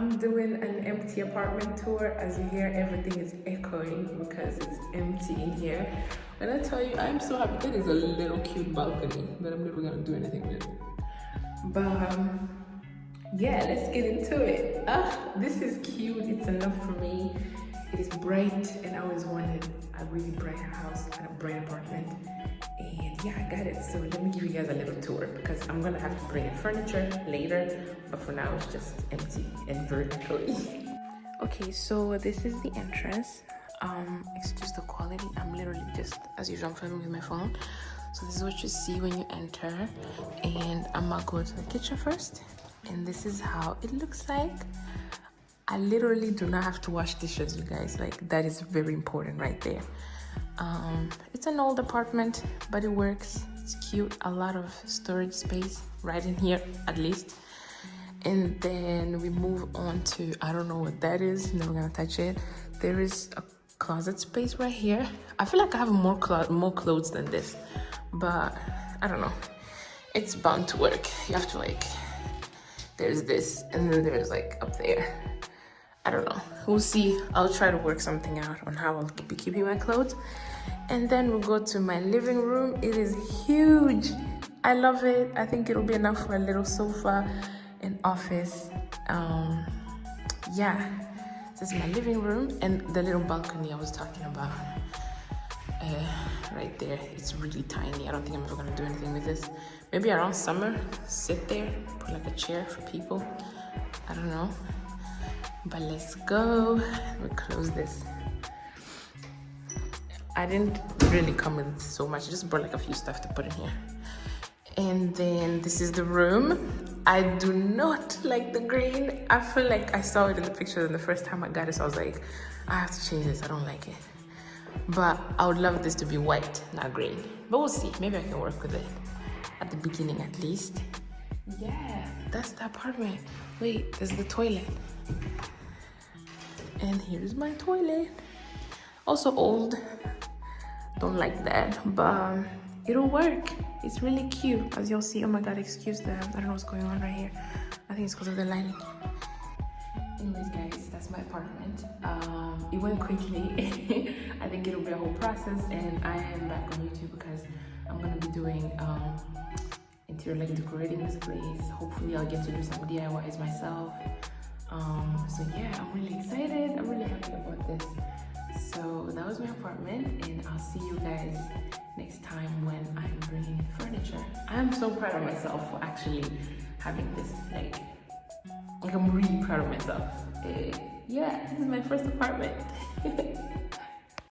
I'm doing an empty apartment tour. As you hear, everything is echoing because it's empty in here. When I tell you, I'm so happy. It is a little cute balcony that I'm never gonna do anything with. But yeah, let's get into it. This is cute. It's enough for me. It is bright, and I always wanted a really bright house and a bright apartment. And yeah, I got it. So let me give you guys a little tour because I'm gonna have to bring in furniture later, but for now it's just empty and vertically. Okay, so this is the entrance. Excuse the quality. I'm literally just, as usual, I'm filming with my phone. So this is what you see when you enter. And I'm gonna go to the kitchen first. And this is how it looks like. I literally do not have to wash dishes, you guys. Like, that is very important right there. It's an old apartment, but it works. It's cute. A lot of storage space right in here, at least. And then we move on to, I don't know what that is. Never gonna touch it. There is a closet space right here. I feel like I have more clothes than this, but I don't know. It's bound to work. You have to like, there's this, and then there's like up there. I don't know. We'll see. I'll try to work something out on how I'll be keeping my clothes. And then we'll go to my living room. It is huge. I love it. I think it'll be enough for a little sofa and office. Yeah, this is my living room and the little balcony I was talking about. Right there. It's really tiny. I don't think I'm ever gonna do anything with this. Maybe around summer, sit there, put like a chair for people. I don't know. But let's go. We close this. I didn't really come with so much. I just brought like a few stuff to put in here. And then this is the room. I do not like the green. I feel like I saw it in the pictures and the first time I got it, so I was like, I have to change this. I don't like it. But I would love this to be white, not green. But we'll see. Maybe I can work with it at the beginning at least. Yeah, that's the apartment. Wait, there's the toilet. And here's my toilet. Also old. Don't like that, but it'll work. It's really cute, as you'll see. Oh my god, excuse the, I don't know what's going on right here. I think it's because of the lighting. Anyways, guys, that's my apartment. It went quickly. I think it'll be a whole process, and I am back on YouTube because I'm gonna be doing interior, like decorating this place. Hopefully I'll get to do some DIYs myself. So yeah, I'm really excited. I'm really happy about this. So that was my apartment, and I'll see you guys next time when I'm bringing in furniture. I'm so proud of myself for actually having this, like I'm really proud of myself. Yeah, this is my first apartment.